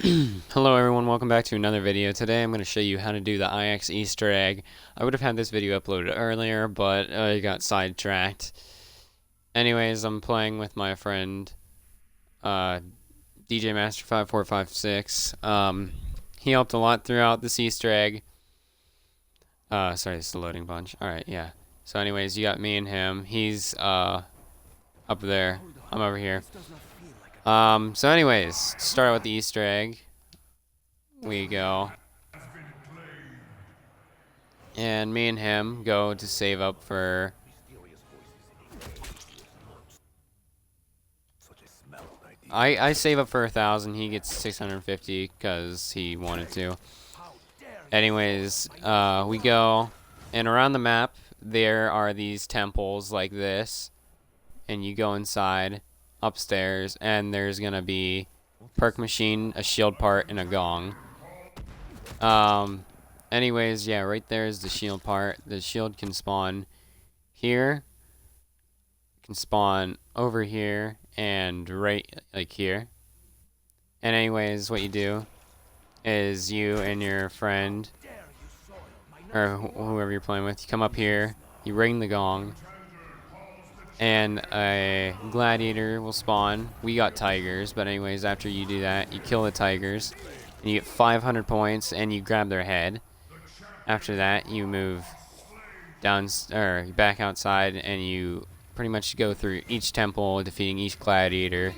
Hello everyone, welcome back to another video. Today I'm going to show you how to do the IX Easter egg. I would have had this video uploaded earlier, but I got sidetracked. Anyways, I'm playing with my friend DJ Master 5456. He helped a lot throughout this Easter egg. Sorry, this is the loading bunch. Alright, yeah. So anyways, you got me and him. He's up there. I'm over here. So anyways, to start with the Easter egg, we go. And me and him go to save up for... I save up for 1,000. He gets 650 because he wanted to. Anyways, we go, and around the map there are these temples like this, and you go inside upstairs, and there's gonna be perk machine, a shield part, and a gong. Anyways, yeah, right there is the shield part. The shield can spawn here, can spawn over here, and right like here. And anyways, what you do is you and your friend, or whoever you're playing with, you come up here, you ring the gong, and a gladiator will spawn. We got tigers, but anyways, after you do that, you kill the tigers, and you get 500 points, and you grab their head. After that, you move down, or back outside, and you pretty much go through each temple, defeating each gladiator.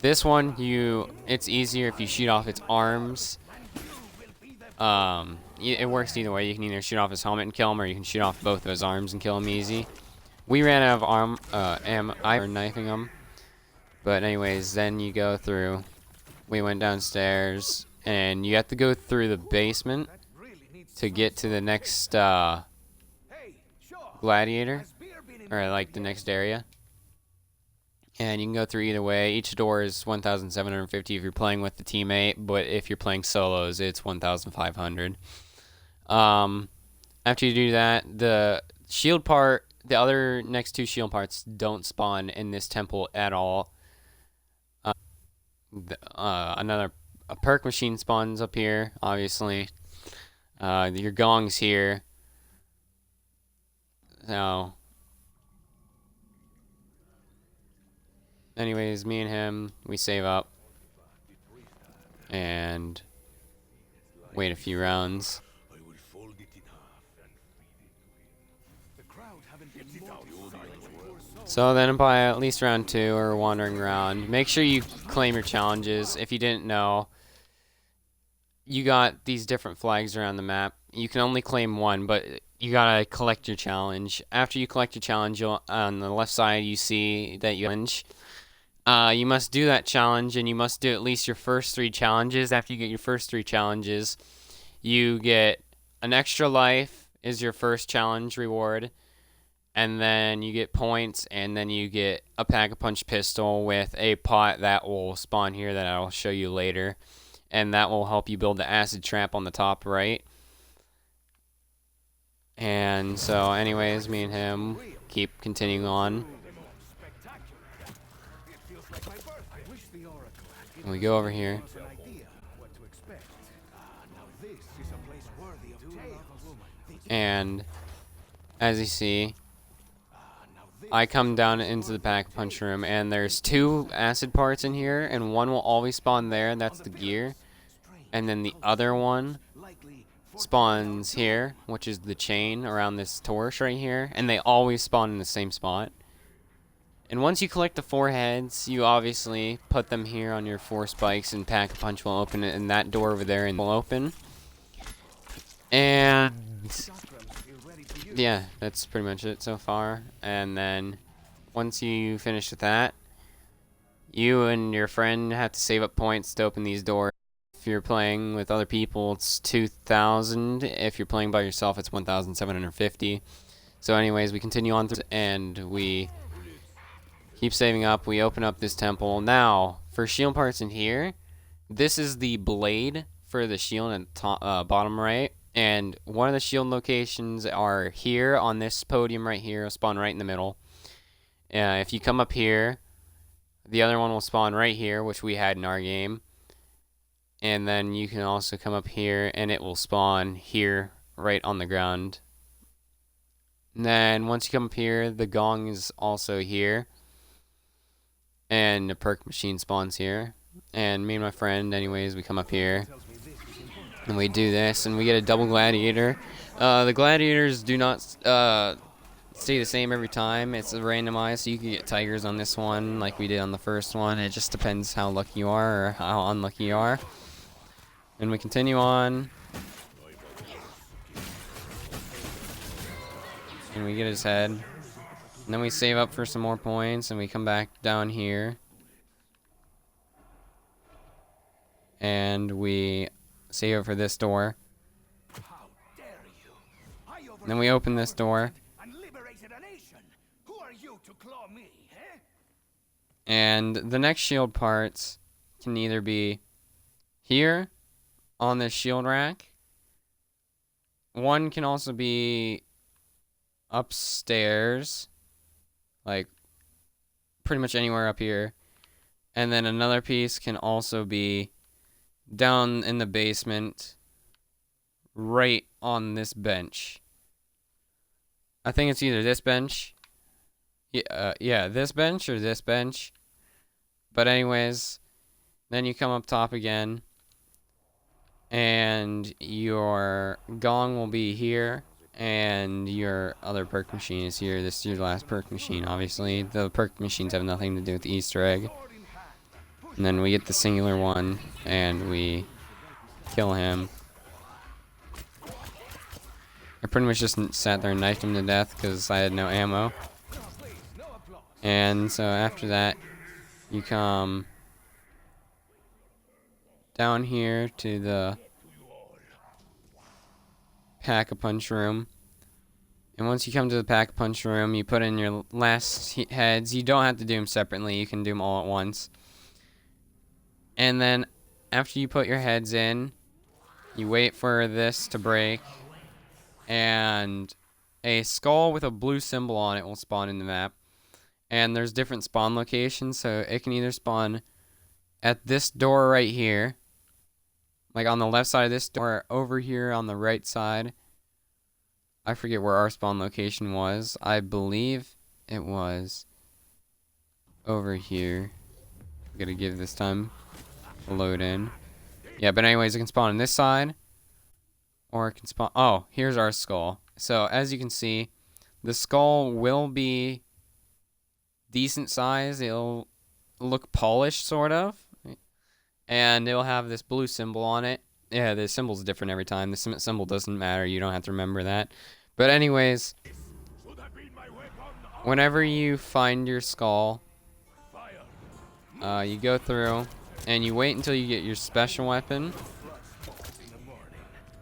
This one, it's easier if you shoot off its arms. It works either way. You can either shoot off his helmet and kill him, or you can shoot off both of his arms and kill him easy. We ran out of I knifing him. But anyways, then you go through. We went downstairs, and you have to go through the basement to get to the next gladiator, or like the next area. And you can go through either way. Each door is 1,750 if you're playing with the teammate, but if you're playing solos, it's 1,500. After you do that, the shield part, the other next two shield parts don't spawn in this temple at all. A perk machine spawns up here, obviously. Your gong's here. So, anyways, me and him, we save up and wait a few rounds. So then by at least round 2, we're wandering around. Make sure you claim your challenges. If you didn't know, you got these different flags around the map. You can only claim one, but you gotta collect your challenge. After you collect your challenge, on the left side you see that you must do that challenge, and you must do at least your first 3 challenges. After you get your first 3 challenges, you get an extra life is your first challenge reward. And then you get points, and then you get a pack-a-punch pistol with a pot that will spawn here that I'll show you later. And that will help you build the acid trap on the top right. And so anyways, me and him keep continuing on. And we go over here. And as you see, I come down into the pack-a-punch room, and there's 2 acid parts in here, and one will always spawn there, and that's the gear. And then the other one spawns here, which is the chain around this torch right here, and they always spawn in the same spot. And once you collect the 4 heads, you obviously put them here on your 4 spikes, and pack-a-punch will open it, and that door over there will open. And yeah, that's pretty much it so far. And then once you finish with that, you and your friend have to save up points to open these doors. If you're playing with other people, it's 2,000. If you're playing by yourself, it's 1,750. So anyways, we continue on through, and we keep saving up. We open up this temple. Now, for shield parts in here, this is the blade for the shield at the top, bottom right. And one of the shield locations are here on this podium right here. It'll spawn right in the middle. If you come up here, The other one will spawn right here, which we had in our game. And then you can also come up here and it will spawn here right on the ground. And then once you come up here, the gong is also here. And the perk machine spawns here. And me and my friend, anyways, we come up here. And we do this, and we get a double gladiator. The gladiators do not stay the same every time. It's randomized, so you can get tigers on this one like we did on the first one. It just depends how lucky you are or how unlucky you are. And we continue on. And we get his head. And then we save up for some more points, and we come back down here. And we save up for this door. And then we open this door. And the next shield parts can either be here on this shield rack. One can also be upstairs, like pretty much anywhere up here. And then another piece can also be down in the basement, right on this bench. I think it's either this bench. Yeah, this bench or this bench. But anyways, then you come up top again, and your gong will be here, and your other perk machine is here. This is your last perk machine, obviously. The perk machines have nothing to do with the Easter egg. And then we get the singular one, and we kill him. I pretty much just sat there and knifed him to death because I had no ammo. And so after that, you come down here to the Pack-a-Punch room. And once you come to the Pack-a-Punch room, you put in your last heads. You don't have to do them separately. You can do them all at once. And then after you put your heads in, you wait for this to break. And a skull with a blue symbol on it will spawn in the map. And there's different spawn locations, so it can either spawn at this door right here, like on the left side of this door, or over here on the right side. I forget where our spawn location was. I believe it was over here. I'm gonna give this time a load in. Yeah, but anyways, it can spawn on this side, or it can spawn... Oh, here's our skull. So, as you can see, the skull will be decent size. It'll look polished, sort of. And it'll have this blue symbol on it. Yeah, the symbol's different every time. The symbol doesn't matter. You don't have to remember that. But anyways, whenever you find your skull, you go through and you wait until you get your special weapon.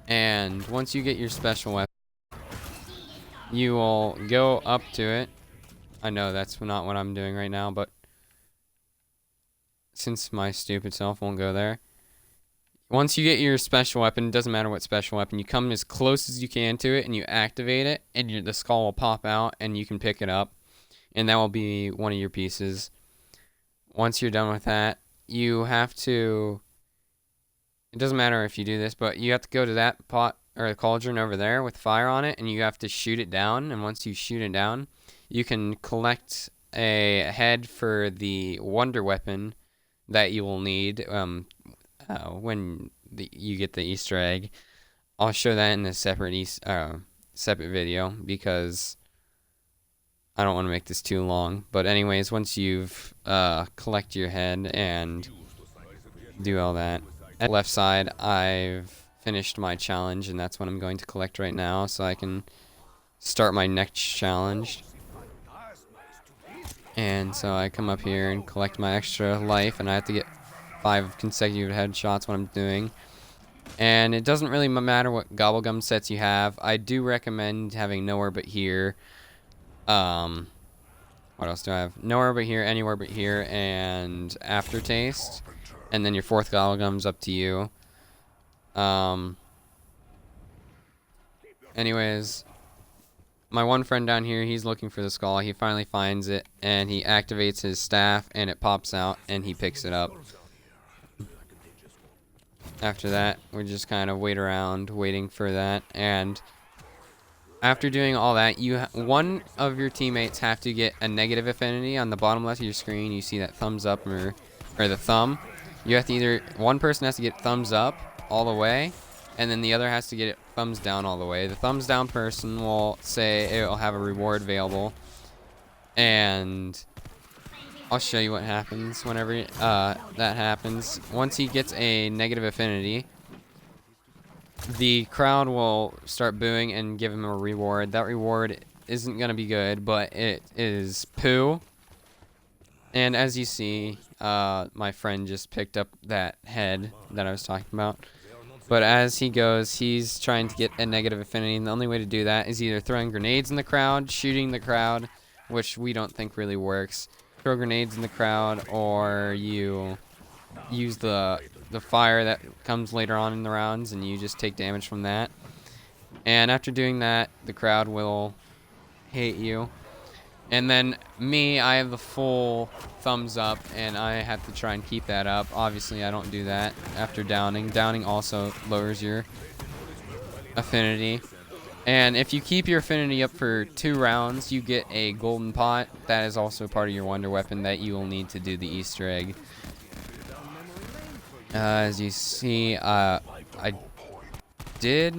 And once you get your special weapon, you will go up to it. I know that's not what I'm doing right now, but since my stupid self won't go there. Once you get your special weapon, it doesn't matter what special weapon, you come as close as you can to it and you activate it, and the skull will pop out and you can pick it up, and that will be one of your pieces. Once you're done with that, you have to... It doesn't matter if you do this, but you have to go to that pot or the cauldron over there with fire on it, and you have to shoot it down. And once you shoot it down, you can collect a head for the wonder weapon that you will need when you get the Easter egg. I'll show that in a separate video because I don't want to make this too long. But anyways, once you've collect your head and do all that, at the left side, I've finished my challenge, and that's what I'm going to collect right now, so I can start my next challenge. And so I come up here and collect my extra life, and I have to get 5 consecutive headshots, what I'm doing. And it doesn't really matter what gobblegum sets you have. I do recommend having Nowhere But Here. What else do I have? Nowhere But Here, Anywhere But Here, and Aftertaste. And then your 4th gobblegum's up to you. Anyways, My one friend down here, he's looking for the skull. He finally finds it, and he activates his staff, and it pops out, and he picks it up. After that, we just kind of wait around, waiting for that, and after doing all that, one of your teammates have to get a negative affinity. On the bottom left of your screen, you see that thumbs up or the thumb. You have to one person has to get thumbs up all the way, and then the other has to get it thumbs down all the way. The thumbs down person will say it will have a reward available, and I'll show you what happens whenever that happens. Once he gets a negative affinity, the crowd will start booing and give him a reward. That reward isn't going to be good, but it is poo. And as you see, my friend just picked up that head that I was talking about. But as he goes, he's trying to get a negative affinity, and the only way to do that is either throwing grenades in the crowd, shooting the crowd, which we don't think really works. Throw grenades in the crowd, or you use the fire that comes later on in the rounds, and you just take damage from that. And after doing that, the crowd will hate you. And then me, I have the full thumbs up, and I have to try and keep that up. Obviously, I don't do that after downing. Downing also lowers your affinity. And if you keep your affinity up for 2 rounds, you get a golden pot. That is also part of your wonder weapon that you will need to do the Easter egg. As you see, I did...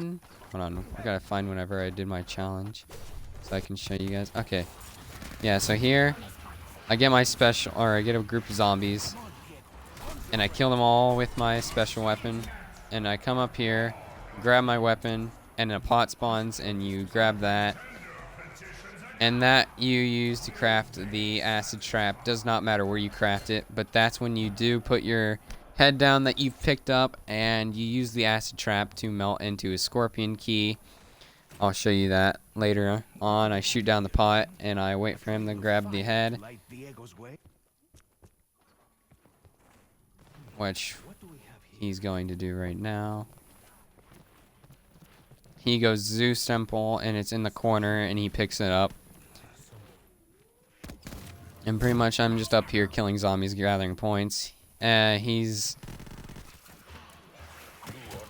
Hold on, I gotta find whenever I did my challenge so I can show you guys. Okay. Yeah, so here, I get my special, or I get a group of zombies, and I kill them all with my special weapon, and I come up here, grab my weapon, and a pot spawns, and you grab that, and that you use to craft the acid trap. Does not matter where you craft it, but that's when you do put your head down that you've picked up, and you use the acid trap to melt into a scorpion key. I'll show you that later on. I shoot down the pot, and I wait for him to grab the head, which he's going to do right now. He goes Zeus Temple, and it's in the corner, and he picks it up. And pretty much I'm just up here killing zombies, gathering points. He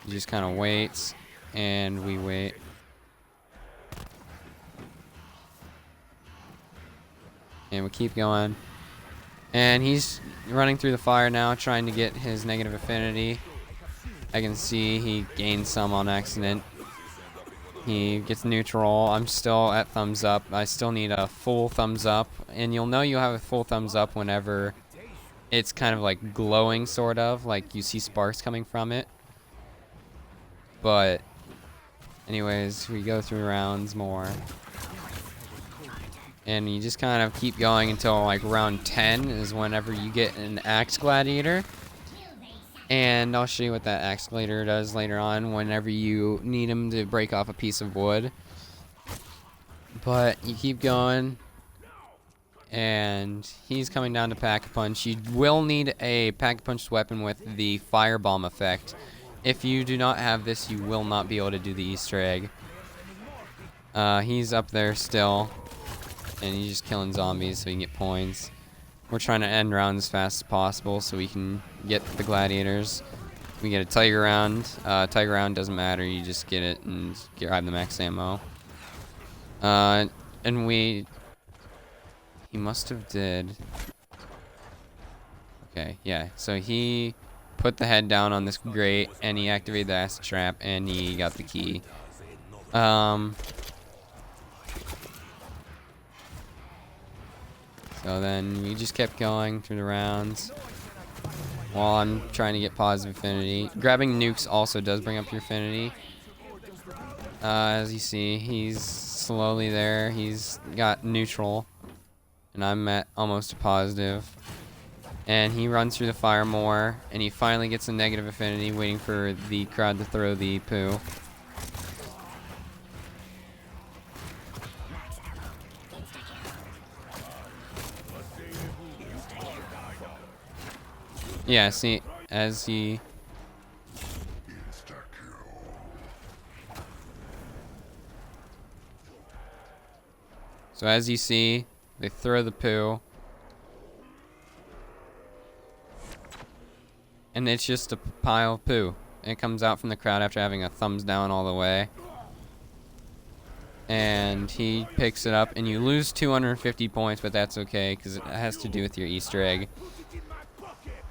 just kind of waits, and we wait. And we keep going. And he's running through the fire now, trying to get his negative affinity. I can see he gained some on accident. He gets neutral. I'm still at thumbs up. I still need a full thumbs up. And you'll know you have a full thumbs up whenever it's kind of like glowing, sort of. Like you see sparks coming from it. But anyways, we go through rounds more. And you just kind of keep going until like round 10 is whenever you get an axe gladiator. And I'll show you what that axe gladiator does later on whenever you need him to break off a piece of wood. But you keep going. And he's coming down to Pack-a-Punch. You will need a Pack-a-Punch weapon with the firebomb effect. If you do not have this, you will not be able to do the Easter egg. He's up there still. And he's just killing zombies so he can get points. We're trying to end round as fast as possible so we can get the gladiators. We get a tiger round. Tiger round doesn't matter. You just get it and grab the max ammo. And he must have did. Okay, yeah. So he put the head down on this grate and he activated the acid trap and he got the key. So then we just kept going through the rounds while I'm trying to get positive affinity. Grabbing nukes also does bring up your affinity. As you see, he's slowly there. He's got neutral, and I'm at almost a positive. And he runs through the fire more, and he finally gets a negative affinity, waiting for the crowd to throw the poo. Yeah, see, as he... So as you see, they throw the poo. And it's just a pile of poo. And it comes out from the crowd after having a thumbs down all the way. And he picks it up, and you lose 250 points, but that's okay, because it has to do with your Easter egg.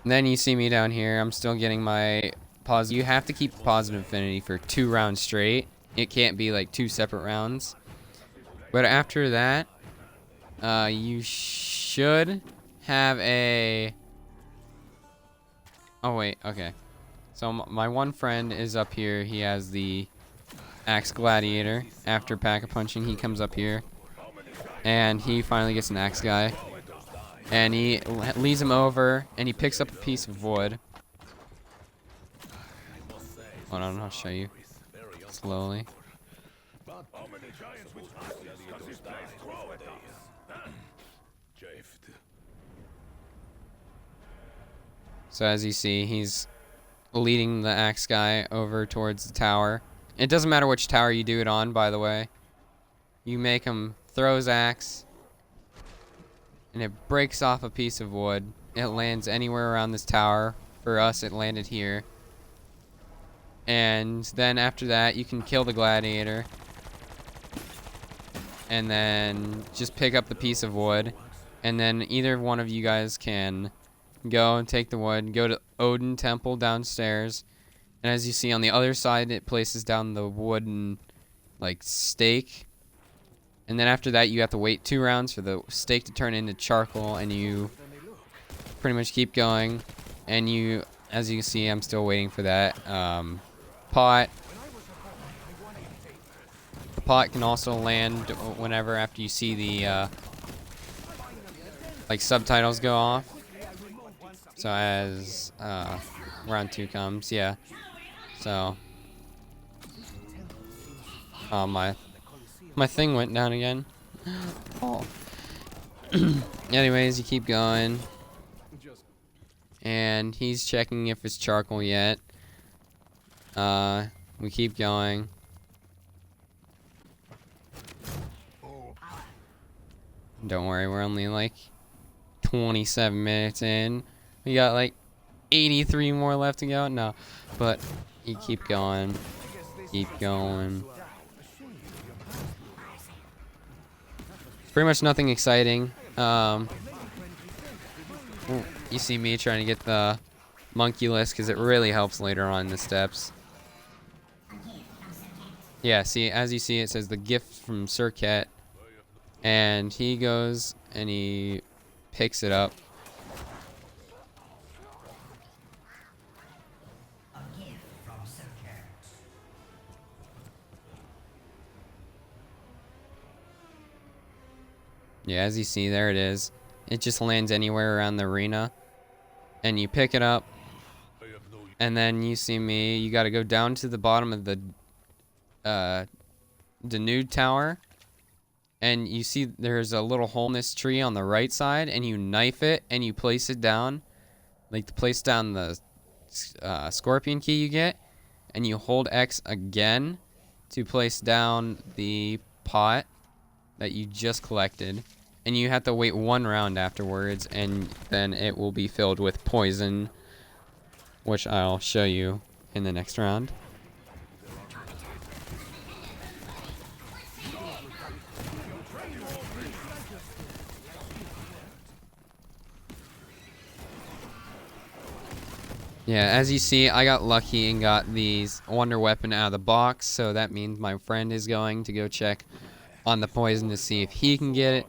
And then you see me down here. I'm still getting my positive. You have to keep positive affinity for 2 rounds straight. It can't be like 2 separate rounds. But after that, you should have a... Oh, wait, okay. So my one friend is up here. He has the Axe Gladiator. After Pack-a-Punching, he comes up here. And he finally gets an Axe Guy. And he leads him over, and he picks up a piece of wood. Hold on, I'll show you. Slowly. So as you see, he's leading the Axe Guy over towards the tower. It doesn't matter which tower you do it on, by the way. You make him throw his axe, and it breaks off a piece of wood. It lands anywhere around this tower. For us, it landed here. And then after that, you can kill the gladiator. And then just pick up the piece of wood. And then either one of you guys can go and take the wood, go to Odin Temple downstairs. And as you see on the other side, it places down the wooden, like, stake. And then after that, you have to wait 2 rounds for the steak to turn into charcoal, and you pretty much keep going. And you, as you can see, I'm still waiting for that pot. The pot can also land whenever after you see the like subtitles go off. So as round 2 comes, yeah. So, oh my thing went down again. Oh. Anyways, you keep going. And he's checking if it's charcoal yet. We keep going. Don't worry, we're only like 27 minutes in. We got like 83 more left to go. No, but you keep going. Keep going. Pretty much nothing exciting. You see me trying to get the monkey list because it really helps later on in the steps. Yeah, see, as you see, it says the gift from Circuit. And he goes and he picks it up. Yeah, as you see, there it is. It just lands anywhere around the arena. And you pick it up. And then you see me. You got to go down to the bottom of the nude tower. And you see there's a little hole in this tree on the right side. And you knife it and you place it down. Like to place down the scorpion key you get. And you hold X again to place down the pot that you just collected. And you have to wait 1 round afterwards, and then it will be filled with poison, which I'll show you in the next round. Yeah, as you see, I got lucky and got these wonder weapon out of the box, so that means my friend is going to go check on the poison to see if he can get it.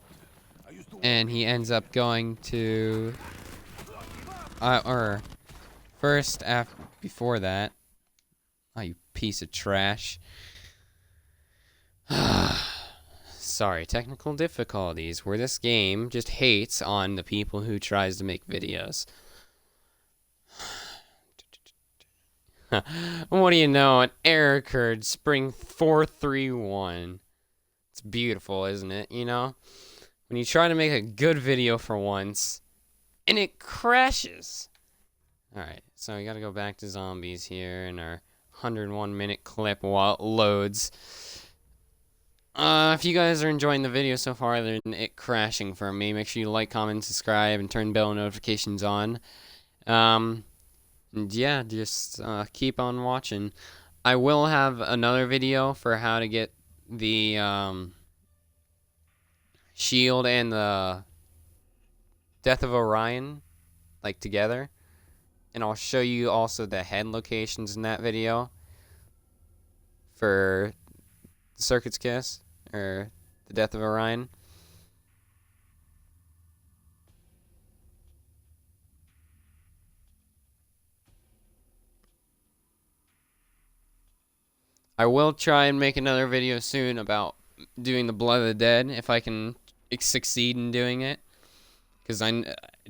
And he ends up going to, or first, before that, oh, you piece of trash. Sorry, technical difficulties, where this game just hates on the people who tries to make videos. What do you know, an error occurred, spring 431. It's beautiful, isn't it, you know? When you try to make a good video for once, and it crashes. Alright, so we gotta go back to zombies here in our 101-minute clip while it loads. If you guys are enjoying the video so far, other than it crashing for me, make sure you like, comment, subscribe, and turn bell notifications on. And yeah, just keep on watching. I will have another video for how to get the shield and the Death of Orion like together, and I'll show you also the head locations in that video for the Circuit's Kiss or the Death of Orion. I will try and make another video soon about doing the Blood of the Dead if I can succeed in doing it, because I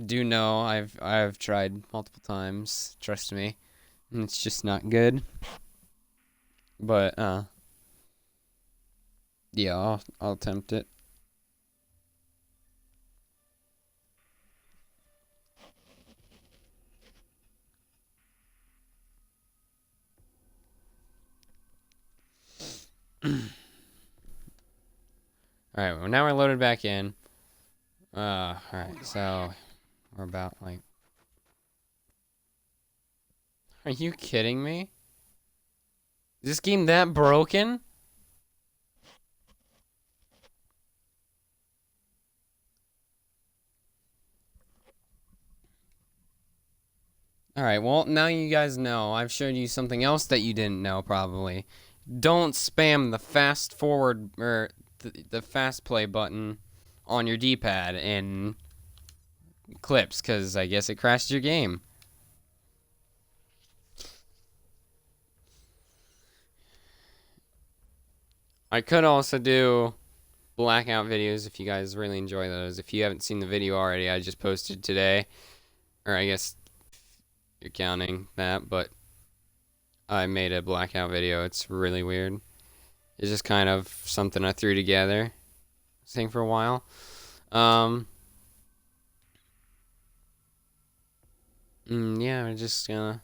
do know I've tried multiple times, trust me, and it's just not good. But yeah, I'll attempt it. Alright, well now we're loaded back in. Alright, so we're about like... Are you kidding me? Is this game that broken? Alright, well now you guys know. I've showed you something else that you didn't know probably. Don't spam the fast forward or the fast play button on your D-pad in clips, because I guess it crashed your game. I could also do blackout videos if you guys really enjoy those. If you haven't seen the video already, I just posted today, or I guess you're counting that, but I made a blackout video. It's really weird. It's just kind of something I threw together, saying for a while. Yeah, we're just gonna...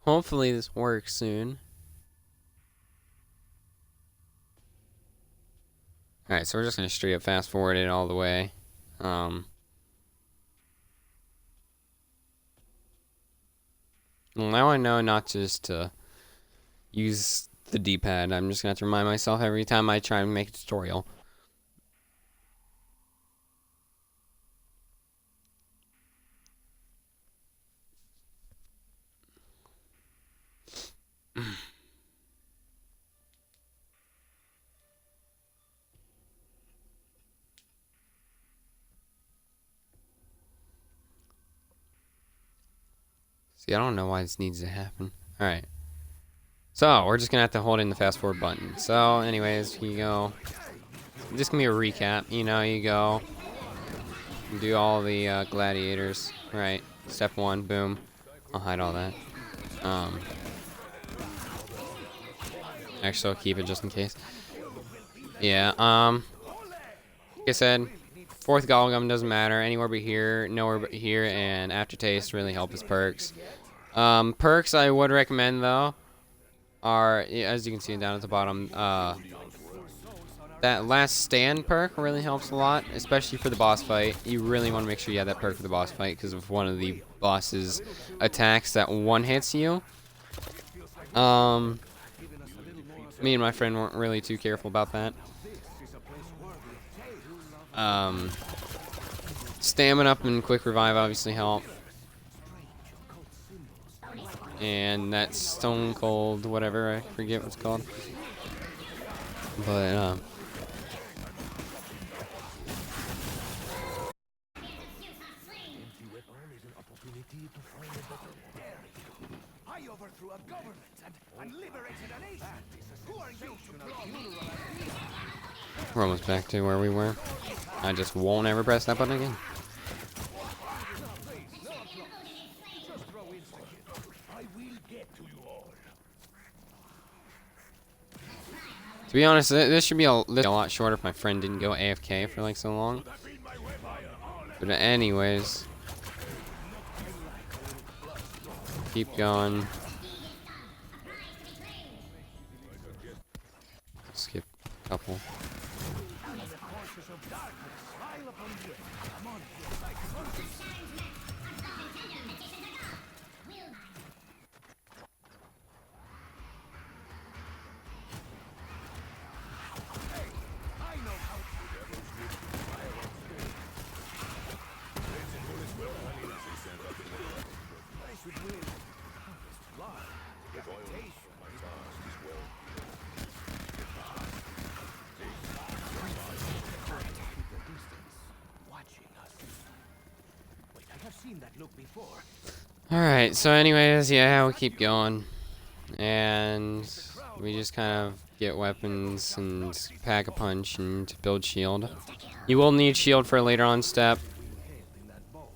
Hopefully this works soon. Alright, so we're just gonna straight up fast forward it all the way. Well, now I know not just to use the D-pad. I'm just gonna have to remind myself every time I try and make a tutorial. See, I don't know why this needs to happen. Alright. So, we're just gonna have to hold in the fast forward button. So, anyways, you go. This can be a recap. You know, you go. Do all the gladiators. Right. Step 1, boom. I'll hide all that. Actually, I'll keep it just in case. Yeah, like I said, fourth Gobblegum doesn't matter. Anywhere but here, nowhere but here, and Aftertaste really help his perks. Perks I would recommend, though, are, as you can see down at the bottom, that last stand perk really helps a lot, especially for the boss fight. You really want to make sure you have that perk for the boss fight, because of one of the boss's attacks that one-hits you. Me and my friend weren't really too careful about that. Stamina up and quick revive obviously help. And that stone cold whatever, I forget what it's called. But I overthrew a government and liberated a nation. Who are you to we're almost back to where we were. I just won't ever press that button again. To be honest, this should be a lot shorter if my friend didn't go AFK for like so long. But anyways, keep going. Skip couple. Alright, so anyways, yeah, we'll keep going. And we just kind of get weapons and pack a punch and to build shield. You will need shield for a later on step,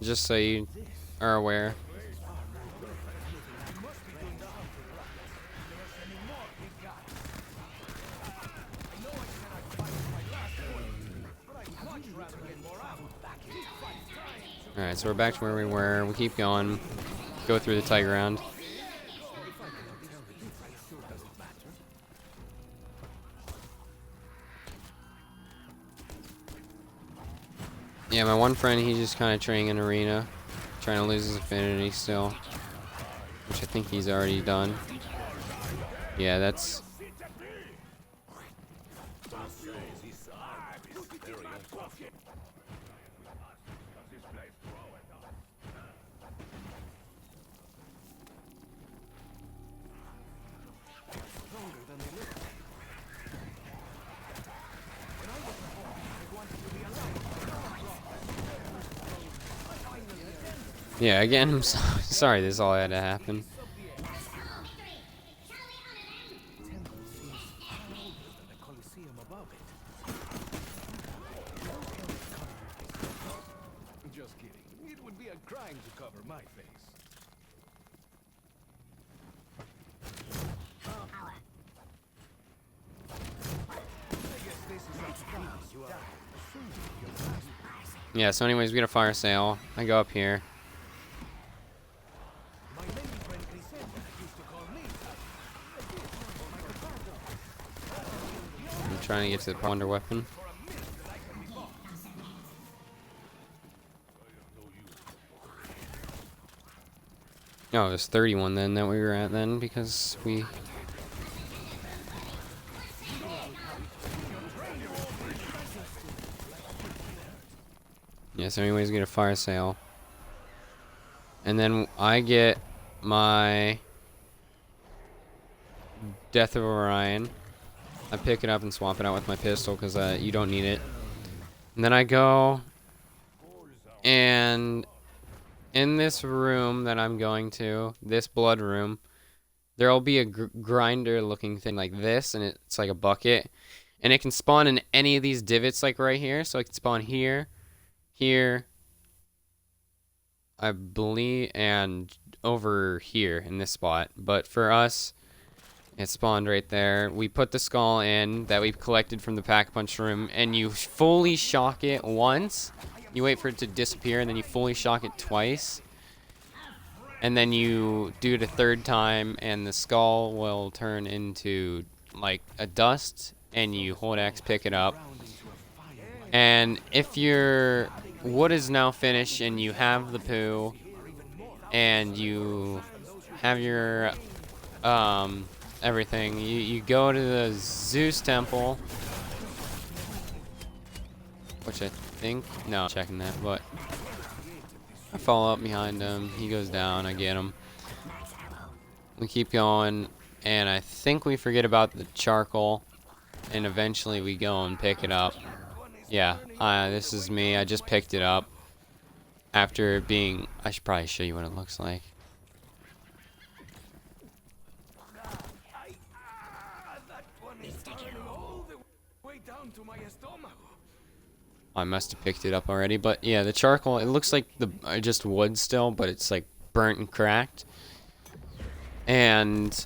just so you are aware. Alright, so we're back to where we were. We keep going. Go through the tiger round. Yeah, my one friend, he's just kind of training in arena. Trying to lose his affinity still. Which I think he's already done. Yeah, that's... Yeah, again, I'm sorry this all had to happen. Just kidding. It would be a crime to cover my face. Yeah, so anyways, we got a fire sale. I go up here. I'm trying to get to the wonder weapon. Oh, it was 31 then that we were at then because we... Yeah, so anyways, we get a fire sale. And then I get my Death of Orion. I pick it up and swap it out with my pistol because you don't need it. And then I go and in this room that I'm going to, this blood room, there'll be a grinder looking thing like this, and it's like a bucket. And it can spawn in any of these divots like right here. So it can spawn here, here, I believe, and over here in this spot. But for us, it spawned right there. We put the skull in that we've collected from the pack-a-punch room, and you fully shock it once. You wait for it to disappear, and then you fully shock it twice. And then you do it a third time, and the skull will turn into, like, a dust, and you hold X, pick it up. And if your wood is now finished, and you have the poo, and you have your, everything, you go to the Zeus temple, which I think, no, I'm checking that, but I follow up behind him, he goes down, I get him. We keep going, and I think we forget about the charcoal, and eventually we go and pick it up. Yeah, this is me, I just picked it up after being, I should probably show you what it looks like. I must have picked it up already, but yeah, the charcoal, it looks like the just wood still, but it's like burnt and cracked. And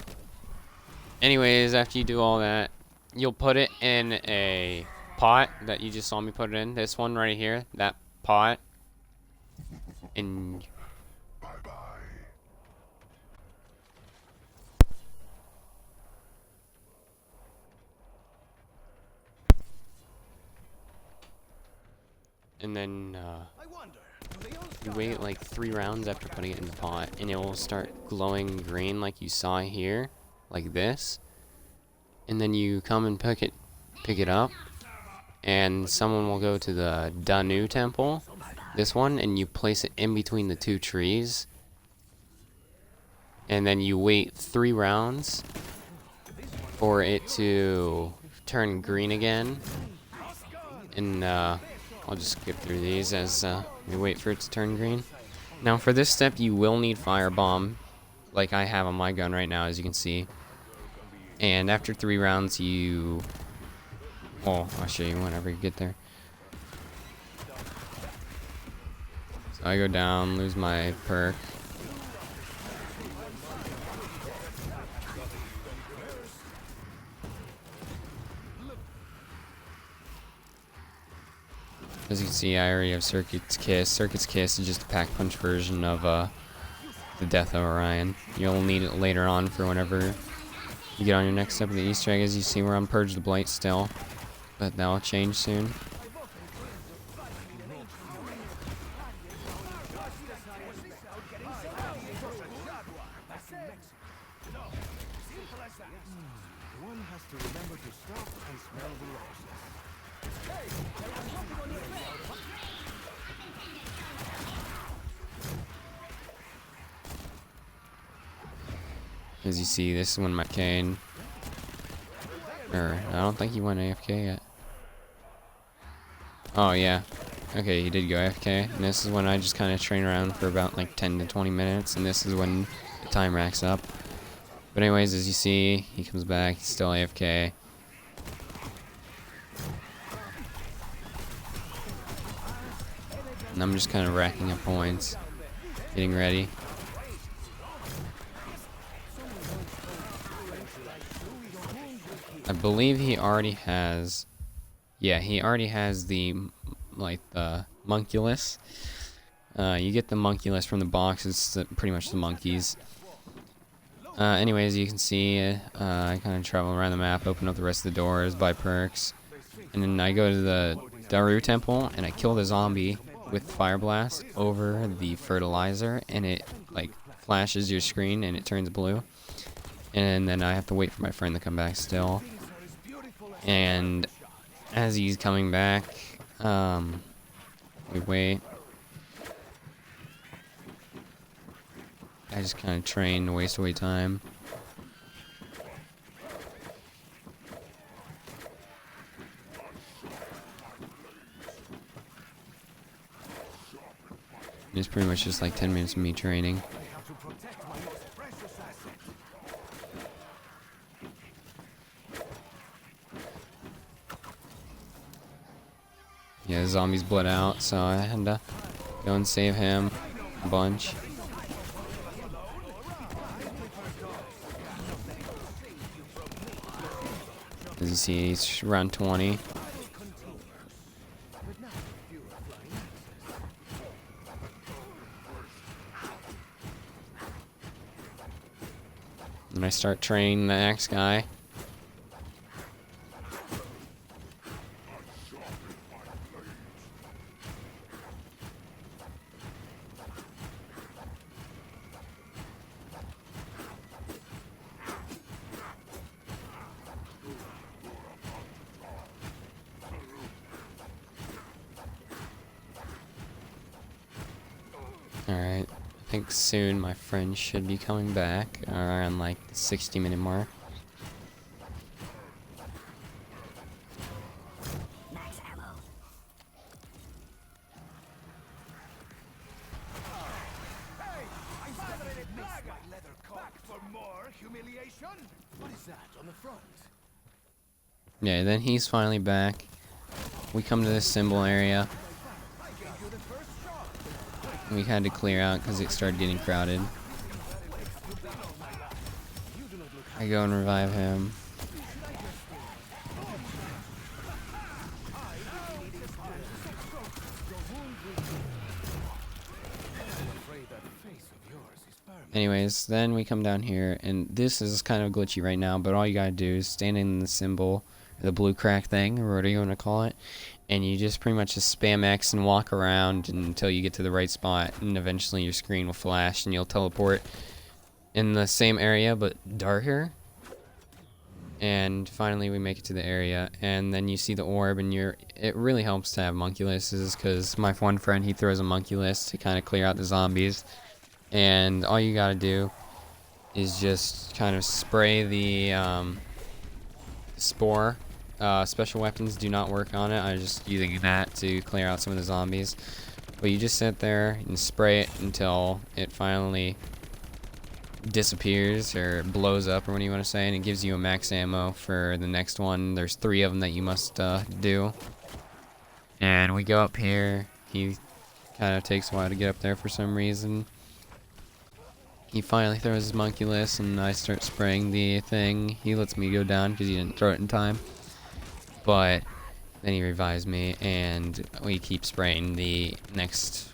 anyways, after you do all that, you'll put it in a pot that you just saw me put it in. This one right here, that pot. And and then I wonder, do they all you start wait out like 3 rounds after putting it in the pot, and it will start glowing green like you saw here, like this. And then you come and pick it up, and someone will go to the Danu temple, this one, and you place it in between the 2 trees. And then you wait 3 rounds for it to turn green again. And I'll just skip through these as we wait for it to turn green. Now for this step you will need firebomb, like I have on my gun right now, as you can see. And after 3 rounds you... well, I'll show you whenever you get there. So I go down, lose my perk. As you can see, I already have Circuit's Kiss. Circuit's Kiss is just a pack punch version of the Death of Orion. You'll need it later on for whenever you get on your next step of the Easter egg. As you see, we're on Purge the Blight still, but that will change soon. One has to remember to stop and smell the roses. As you see, this is when my Kane... I don't think he went AFK yet. Oh, yeah. Okay, he did go AFK. And this is when I just kind of train around for about like 10 to 20 minutes. And this is when the time racks up. But anyways, as you see, he comes back. He's still AFK. And I'm just kind of racking up points. Getting ready. I believe he already has... yeah, he already has the, like, the Monculus. You get the Monculus from the box. It's pretty much the monkeys. Anyways, you can see, I kind of travel around the map, open up the rest of the doors, buy perks. And then I go to the Daru Temple, and I kill the zombie with Fire Blast over the fertilizer, and it, like, flashes your screen, and it turns blue. And then I have to wait for my friend to come back still. And as he's coming back, we wait. I just kind of train to waste away time. It's pretty much just like 10 minutes of me training. Yeah, the zombie's bled out, so I had to go and save him a bunch. As you see, he's around 20. And I start training the next guy. Alright, I think soon my friend should be coming back around like the 60-minute mark. What is that on the front? Yeah, then he's finally back. We come to this symbol area. We had to clear out because it started getting crowded. I go and revive him. Anyways, then we come down here, and this is kind of glitchy right now, but all you gotta do is stand in the symbol, the blue crack thing, or whatever you want to call it, and you just pretty much just spam X and walk around until you get to the right spot, and eventually your screen will flash and you'll teleport in the same area but darker. And finally we make it to the area, and then you see the orb, and it really helps to have Monkuluses, because my one friend, he throws a Monkulus to kind of clear out the zombies, and all you gotta do is just kind of spray the spore. Special weapons do not work on it. I'm just using that to clear out some of the zombies. But you just sit there and spray it until it finally disappears or blows up, or what do you want to say, and it gives you a max ammo for the next one. There's 3 of them that you must do. And we go up here. He kind of takes a while to get up there for some reason. He finally throws his Monkulus, and I start spraying the thing. He lets me go down because he didn't throw it in time. But then he revives me, and we keep spraying the next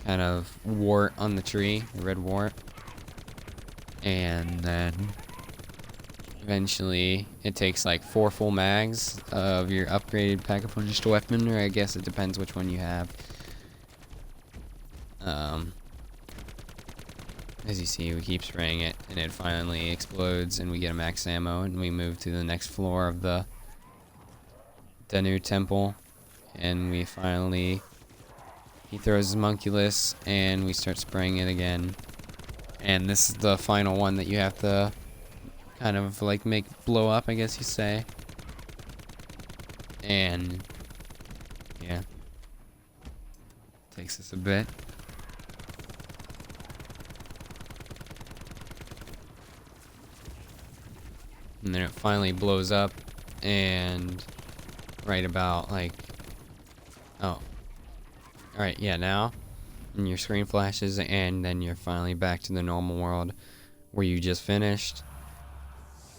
kind of wart on the tree, the red wart. And then eventually it takes like 4 full mags of your upgraded pack-a-punched weapon, or I guess it depends which one you have. As you see, we keep spraying it, and it finally explodes, and we get a max ammo, and we move to the next floor of the Danu Temple, and we finally, he throws his Monkulus, and we start spraying it again. And this is the final one that you have to kind of like make blow up, I guess you say. And yeah, takes us a bit. And then it finally blows up, and right about like, oh, alright, yeah, now, and your screen flashes, and then you're finally back to the normal world where you just finished.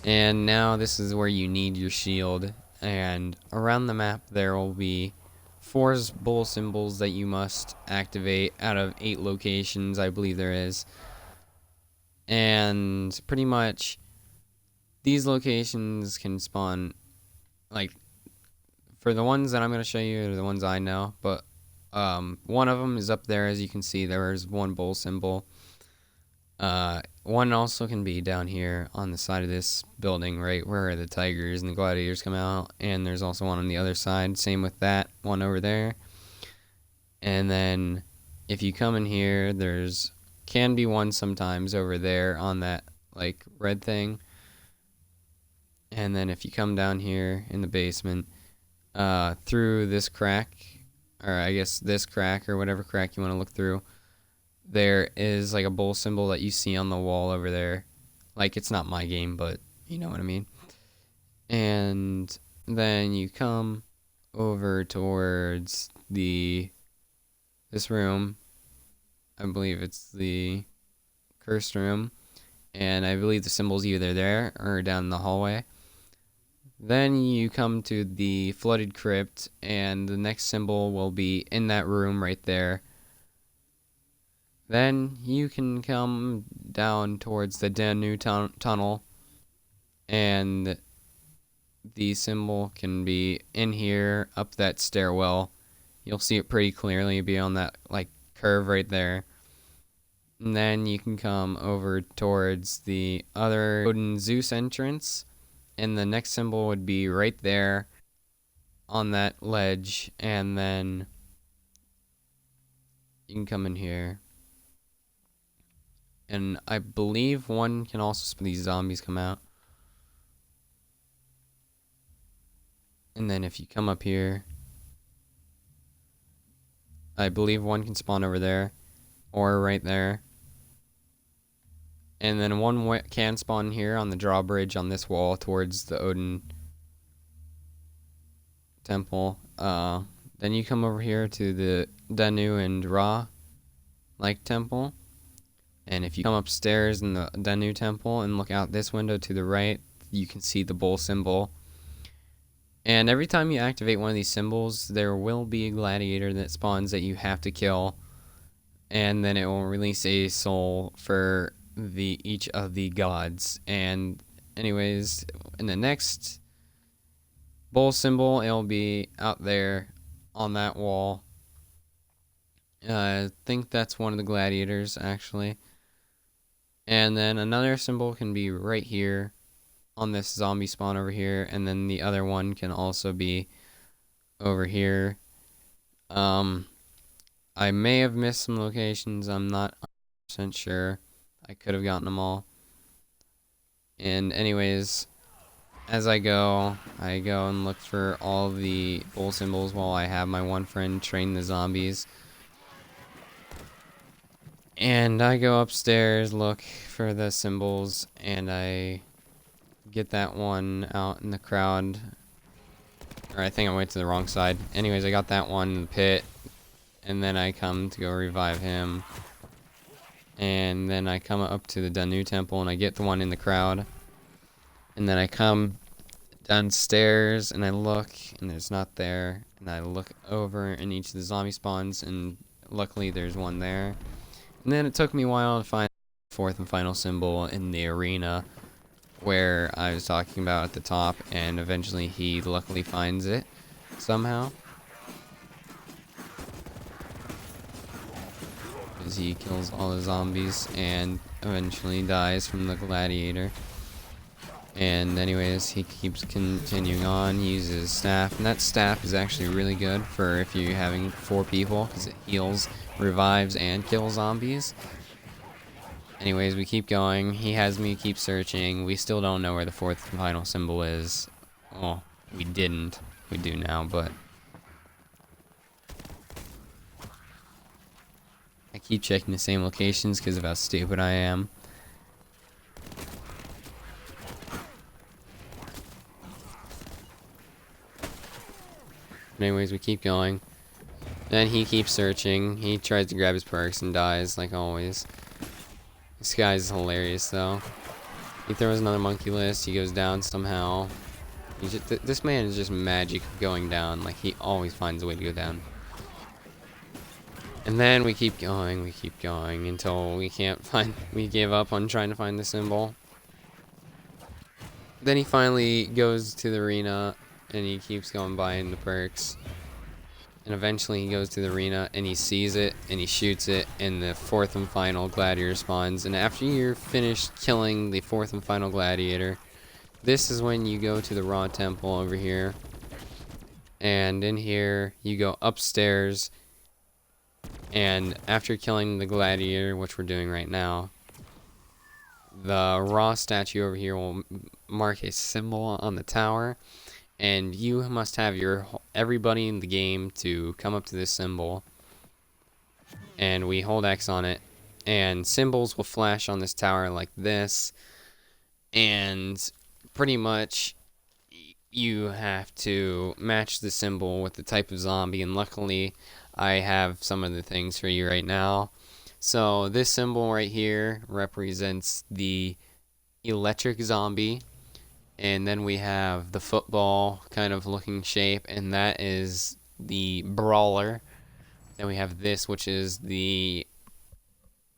And now this is where you need your shield, and around the map there will be 4 bull symbols that you must activate out of 8 locations, I believe there is. And pretty much these locations can spawn, like, for the ones that I'm going to show you are the ones I know, but one of them is up there. As you can see, there's 1 bull symbol. One also can be down here on the side of this building, right where the tigers and the gladiators come out, and there's also one on the other side, same with that one over there. And then if you come in here, there's can be one sometimes over there on that like red thing. And then if you come down here in the basement, through this crack, or I guess this crack, or whatever crack you want to look through, there is like a bull symbol that you see on the wall over there. Like, it's not my game, but you know what I mean. And then you come over towards this room. I believe it's the cursed room, and I believe the symbol's either there or down the hallway. Then you come to the flooded crypt, and the next symbol will be in that room right there. Then you can come down towards the Danu tunnel, and the symbol can be in here, up that stairwell. You'll see it pretty clearly be on that like curve right there. And then you can come over towards the other Odin Zeus entrance, and the next symbol would be right there on that ledge, and then you can come in here. And I believe one can also these zombies come out. And then if you come up here, I believe one can spawn over there or right there. And then one can spawn here on the drawbridge on this wall towards the Odin temple. Then you come over here to the Danu and Ra like temple. And if you come upstairs in the Danu temple and look out this window to the right, you can see the bull symbol. And every time you activate one of these symbols, there will be a gladiator that spawns that you have to kill. And then it will release a soul for each of the gods. And anyways, in the next Bull symbol, it'll be out there on that wall. I think that's one of the gladiators, actually. And then another symbol can be right here on this zombie spawn over here, and then the other one can also be over here. I may have missed some locations. I'm not 100% sure. I could have gotten them all. And anyways, as I go and look for all the bull symbols while I have my one friend train the zombies. And I go upstairs, look for the symbols, and I get that one out in the crowd. Or I think I went to the wrong side. Anyways, I got that one in the pit. And then I come to go revive him. And then I come up to the Danu temple and I get the one in the crowd. And then I come downstairs and I look and it's not there. And I look over in each of the zombie spawns and luckily there's one there. And then it took me a while to find the fourth and final symbol in the arena where I was talking about at the top, and eventually he luckily finds it somehow. As he kills all the zombies and eventually dies from the gladiator. And anyways, he keeps continuing on. He uses his staff, and that staff is actually really good for if you're having 4 people, because it heals, revives, and kills zombies. Anyways, we keep going. He has me keep searching. We still don't know where the fourth and final symbol is. Well, we didn't. We do now, but I keep checking the same locations because of how stupid I am. Anyways, we keep going. Then he keeps searching. He tries to grab his perks and dies, like always. This guy's hilarious, though. He throws another monkey list. He goes down somehow. This man is just magic going down. Like, he always finds a way to go down. And then we keep going until we can't find. We give up on trying to find the symbol. Then he finally goes to the arena. And he keeps going by in the perks. And eventually he goes to the arena and he sees it and he shoots it, and the fourth and final gladiator spawns. And after you're finished killing the fourth and final gladiator, this is when you go to the Raw temple over here. And in here you go upstairs, and after killing the gladiator, which we're doing right now, the Raw statue over here will mark a symbol on the tower. And you must have everybody in the game to come up to this symbol. And we hold X on it. And symbols will flash on this tower like this. And pretty much you have to match the symbol with the type of zombie. And luckily I have some of the things for you right now. So this symbol right here represents the electric zombie. And then we have the football kind of looking shape, and that is the brawler. Then we have this, which is the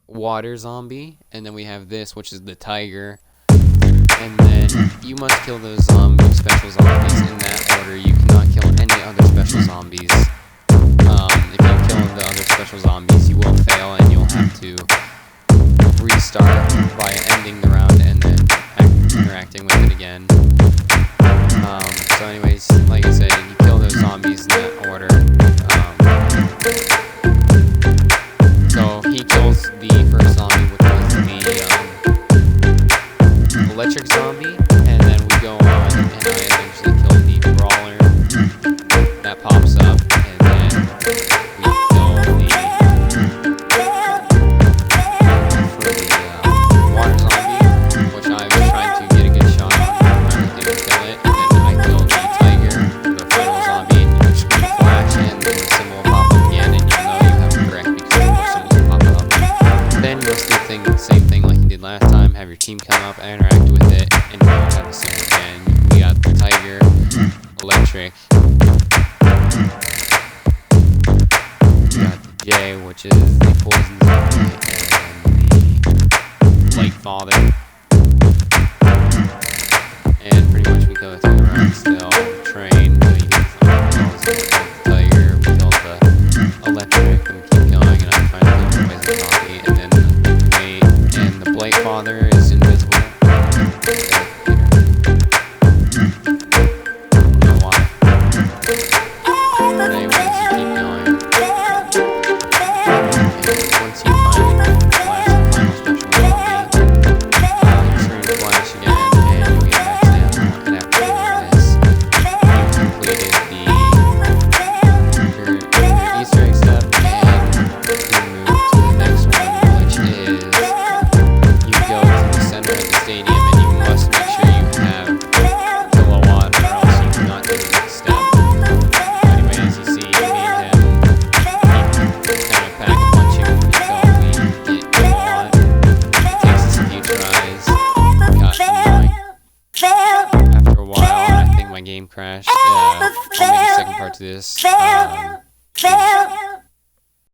water zombie. And then we have this, which is the tiger. And then you must kill those special zombies in that order. You cannot kill any other special zombies. If you kill the other special zombies, you will fail, and you'll have to restart by ending the round and then interacting with it again. So anyways, like I said, you kill those zombies in that order. So he kills the first zombie, which was the electric zombie, and then we go on, and I eventually kill the brawler. That pops up, and then we kill the water zombie, which I was trying to get a good shot on. I didn't kill it, and then I killed the tiger, the final zombie, which would flash, and then the symbol will pop up again, and you'll know you have it correct because more symbols will pop up. Then you'll do the same thing like you did last time, have your team come up, interact with it, and you'll have the symbol again. We got the tiger, electric, we got the J, which is the poison zombie, and the light father. And pretty much we go through the round still, train, this.